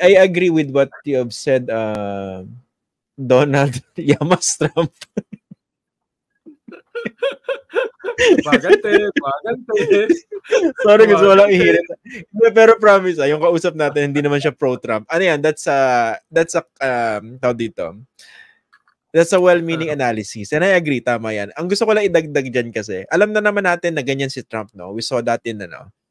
I agree with what you have said, Donald Yamas Trump. Bagante. Sorry, gusto ko lang ihirit. Pero promise, yung kausap natin, hindi naman siya pro-Trump. Ano yan? That's a tawag dito. That's a well-meaning analysis. And I agree, tama yan. Ang gusto ko lang idagdag dyan kasi, alam na naman natin na ganyan si Trump, no? We saw that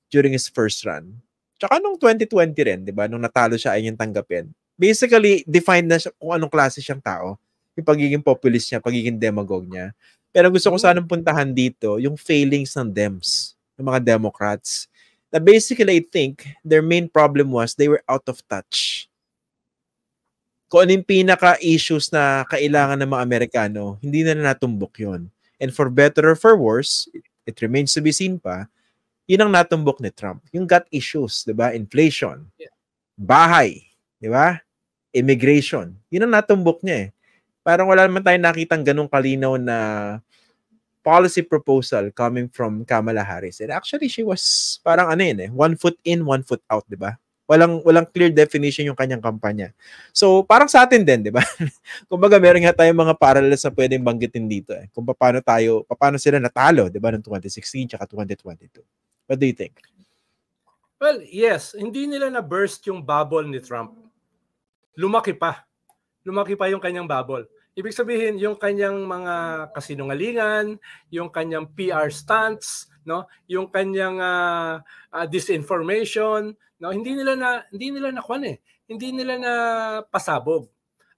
during his first run. Tsaka nung 2020 rin, di ba? Nung natalo siya, ayun yung tanggapin. Basically, defined na siya kung anong klase siyang tao. Yung pagiging populist niya, pagiging demagogue niya. Pero gusto ko sanang puntahan dito, yung failings ng Dems, ng mga Democrats. Na basically, I think, their main problem was they were out of touch. Kung ano yung pinaka-issues na kailangan ng mga Amerikano, hindi na natumbok yun. And for better or for worse, it remains to be seen pa, yun ang natumbok ni Trump. Yung gut issues, di ba? Inflation, bahay, di ba? Immigration. Yun ang natumbok niya eh. Parang wala naman tayong nakitang ganung kalinaw na policy proposal coming from Kamala Harris. And actually, she was parang one foot in, one foot out, di ba? Walang clear definition yung kanyang kampanya. So, parang sa atin din, di ba? Kumbaga, meron nga tayong mga parallels na pwedeng banggitin dito eh. Kung paano sila natalo, di ba, ng 2016 tsaka 2022. What do you think? Well, yes. Hindi nila na-burst yung bubble ni Trump. Lumaki pa yung kanyang bubble. Ibig sabihin, yung kanyang mga kasinungalingan, yung kanyang PR stunts, no, yung kanyang disinformation, no, hindi nila na pasabog.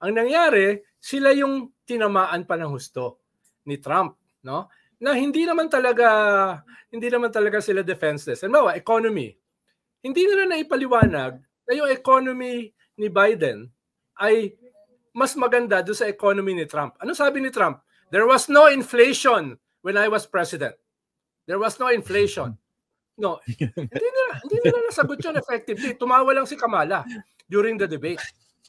Ang nangyari, sila yung tinamaan pa ng husto ni Trump, no? Na hindi naman talaga sila defenseless. Ano ba, economy. Hindi nila na ipaliwanag na yung economy ni Biden ay mas maganda doon sa economy ni Trump. Ano sabi ni Trump? There was no inflation when I was president. There was no inflation. No, hindi nila nasagot yun effectively. Tumawa lang si Kamala during the debate.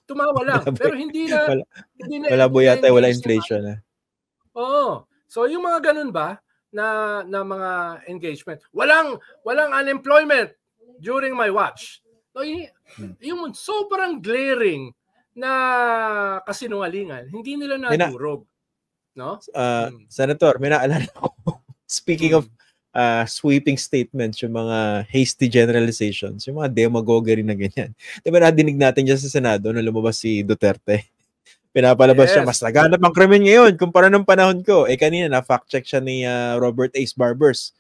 Tumawa lang. Pero hindi na wala inflation. Oo. So yung mga ganun ba na mga engagement. Walang unemployment during my watch. No, yung sobrang glaring na kasinungalingan, hindi nila nadurog. No? Senator, may naalala ko. Speaking of sweeping statements, yung mga hasty generalizations, yung mga demagoguery na ganyan. Diba nadinig natin dyan sa Senado nung lumabas si Duterte? Pinapalabas siya, mas laganap ang krimen ngayon kumpara ng panahon ko. Kanina na-fact check siya ni Robert Ace Barbers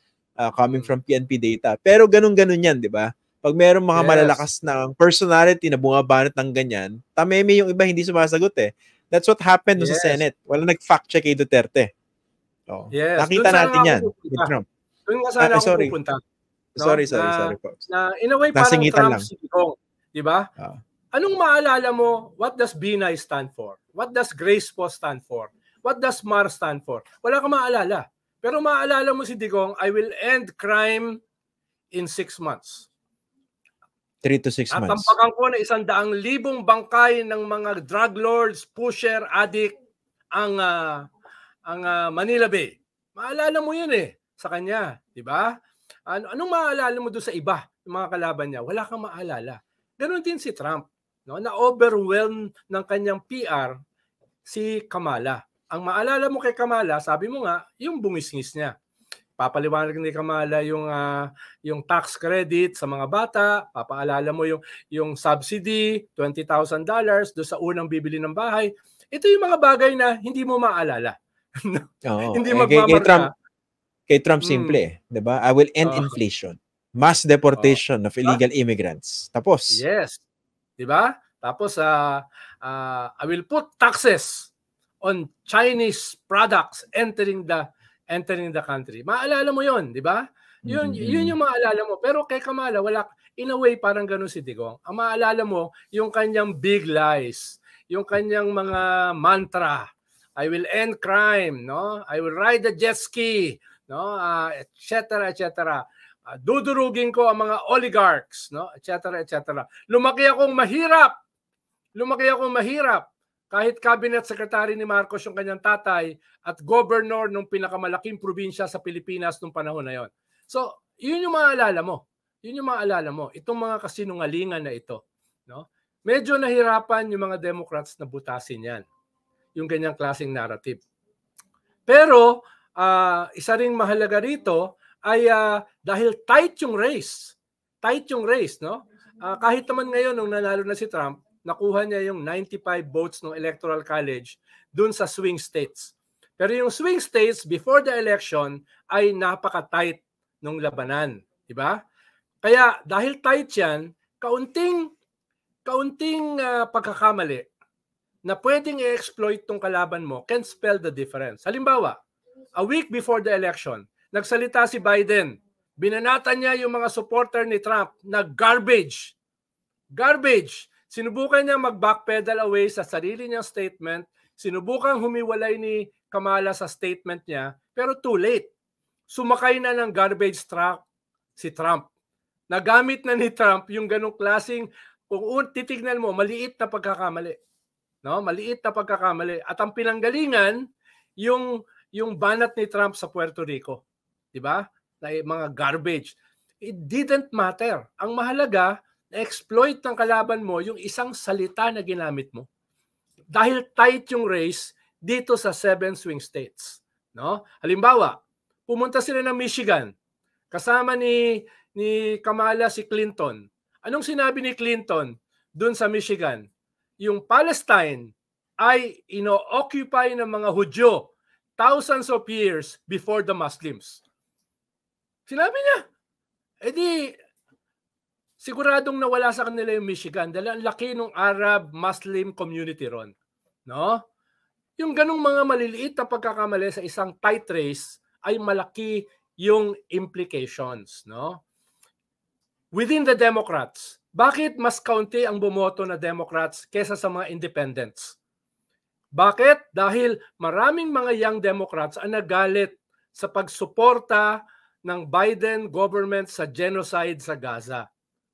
coming from PNP data. Pero ganun-ganun yan, di ba? Pag mayroong mga malalakas na personality na bumabanat ng ganyan, tameme yung iba hindi sumasagot eh. That's what happened sa Senate. Wala nag-fact check kay Duterte. Nakita natin yan with Trump. Doon nga sana ako pupunta. No? Sorry po. Na in a way parang Trump si Digong. Di ba? Anong maalala mo? What does Binay stand for? What does Grace Po stand for? What does Mar stand for? Wala kang maalala. Pero maalala mo si Digong, I will end crime in 6 months. 3 to 6 months. Tampakan ko na 100,000 bangkay ng mga drug lords, pusher, addict ang Manila Bay. Maalala mo yun sa kanya, di ba? Anong maalala mo doon sa iba, yung mga kalaban niya? Wala kang maalala. Ganon din si Trump, no? Na-overwhelm ng kanyang PR si Kamala. Ang maalala mo kay Kamala, sabi mo nga, yung bungisngis niya. Papaliwanag ni Kamala yung tax credit sa mga bata, papaalala mo yung subsidy, $20,000 doon sa unang bibili ng bahay. Ito yung mga bagay na hindi mo maalala. Hindi magmamarka. Kay Trump simple, 'di ba? I will end inflation. Mass deportation of illegal immigrants. Tapos. Yes. 'Di ba? Tapos I will put taxes on Chinese products entering the country. Maalala mo 'yon, 'di ba? Yun yung maalala mo. Pero kay Kamala wala, in a way parang ganoon si Digong. Ang maalala mo yung kanyang big lies, yung kanyang mga mantra. I will end crime, no? I will ride the jet ski, no? Etc. Dudurugin ko ang mga oligarchs, no? Etc. Lumaki akong mahirap. Kahit cabinet secretary ni Marcos yung kanyang tatay at governor ng pinakamalaking probinsya sa Pilipinas nung panahon na yon. So, yun yung maalala mo. Itong mga kasinungalingan na ito, no? medyo nahirapan yung mga Democrats na butasin yan, yung ganyang klaseng narrative. Pero isa ring mahalaga rito ay dahil tight yung race, no? Kahit naman ngayon nung nanalo na si Trump, nakuha niya yung 95 votes ng Electoral College dun sa swing states. Pero yung swing states before the election ay napaka-tight nung labanan, di ba? Kaya dahil tight yan, kaunting pagkakamali na pwedeng i-exploit tong kalaban mo can spell the difference. Halimbawa, a week before the election, nagsalita si Biden, binanatan niya yung mga supporter ni Trump na garbage. Garbage. Sinubukan niya mag-backpedal away sa sarili niyang statement, sinubukan humiwalay ni Kamala sa statement niya, pero too late. Sumakay na ng garbage truck si Trump. Nagamit na ni Trump yung ganong klaseng, kung titignan mo, maliit na pagkakamali. No? Maliit na pagkakamali. At ang pinanggalingan, yung banat ni Trump sa Puerto Rico. Diba? Na mga garbage. It didn't matter. Ang mahalaga, na-exploit ng kalaban mo yung isang salita na ginamit mo. Dahil tight yung race dito sa 7 swing states. No? Halimbawa, pumunta sila ng Michigan. Kasama ni Kamala si Clinton. Anong sinabi ni Clinton dun sa Michigan? Yung Palestine ay ino-occupy ng mga Hudyo thousands of years before the Muslims. Sinabi niya. E di, siguradong nawala sa kanila yung Michigan dahil ang laki ng Arab-Muslim community ron. No? Yung ganong mga maliliit na pagkakamali sa isang tight race ay malaki yung implications. No? Within the Democrats, bakit mas kaunti ang bumoto na Democrats kesa sa mga independents? Bakit? Dahil maraming mga young Democrats ang nagalit sa pagsuporta ng Biden government sa genocide sa Gaza.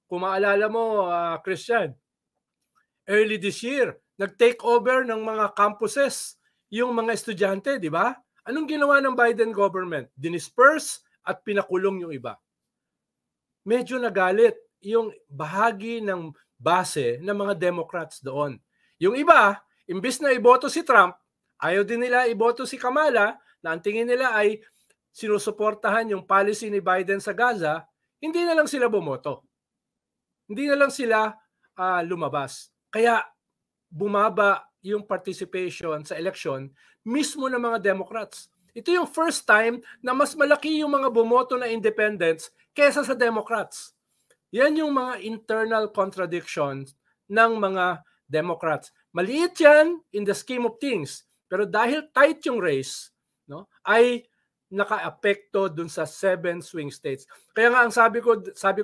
Kung maalala mo, Christian, early this year, nag-take over ng mga campuses yung mga estudyante, di ba? Anong ginawa ng Biden government? Dinisperse at pinakulong yung iba. Medyo nagalit yung bahagi ng base ng mga Democrats doon. Yung iba, imbis na iboto si Trump, ayaw din nila iboto si Kamala, na ang tingin nila ay sinusuportahan yung policy ni Biden sa Gaza, hindi na lang sila bumoto. Hindi na lang sila lumabas. Kaya bumaba yung participation sa election mismo ng mga Democrats. Ito yung first time na mas malaki yung mga bumoto na independents kesa sa Democrats. Yan yung mga internal contradictions ng mga Democrats. Maliit yan in the scheme of things. Pero dahil tight yung race, no, ay naka-apekto dun sa 7 swing states. Kaya nga ang sabi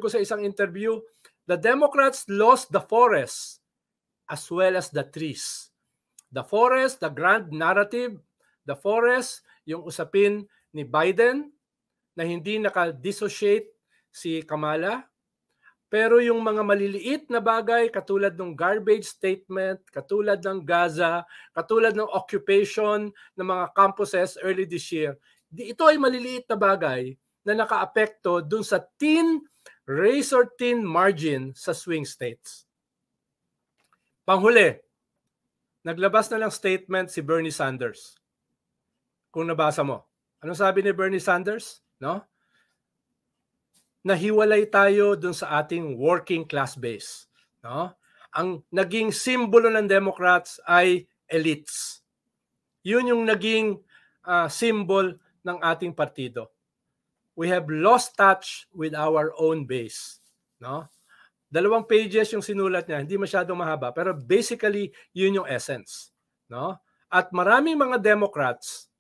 ko sa isang interview, the Democrats lost the forest as well as the trees. The forest, the grand narrative, the forest, yung usapin ni Biden na hindi naka-dissociate si Kamala. Pero yung mga maliliit na bagay katulad ng garbage statement, katulad ng Gaza, katulad ng occupation ng mga campuses early this year, ito ay maliliit na bagay na naka-apekto dun sa razor-thin margin sa swing states. Panghuli, naglabas na lang statement si Bernie Sanders. Kung nabasa mo. Anong sabi ni Bernie Sanders? No? Nahiwalay tayo dun sa ating working class base. No? Ang naging simbolo ng Democrats ay elites. Yun yung naging symbol ng ating partido. We have lost touch with our own base. No? 2 pages yung sinulat niya, hindi masyadong mahaba, pero basically yun yung essence. No? At maraming mga Democrats,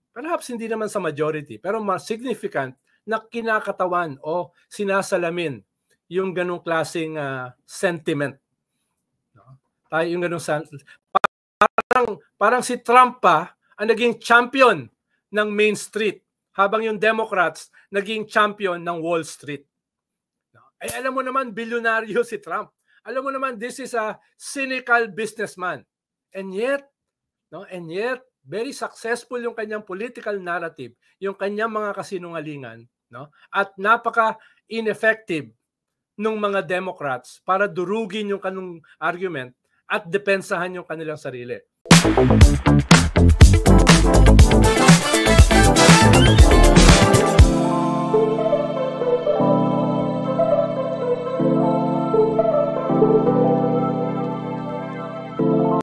perhaps hindi naman sa majority, pero mas significant na kinakatawan o sinasalamin yung ganong klaseng sentiment. No? Tayo yung ganong parang si Trump pa ang naging champion ng Main Street habang yung Democrats naging champion ng Wall Street. Ay alam mo naman bilyonaryo si Trump. Alam mo naman this is a cynical businessman. And yet very successful yung kanyang political narrative, yung kanyang mga kasinungalingan, no? At napaka ineffective ng mga Democrats para durugin yung kanong argument at depensahan yung kanilang sarili.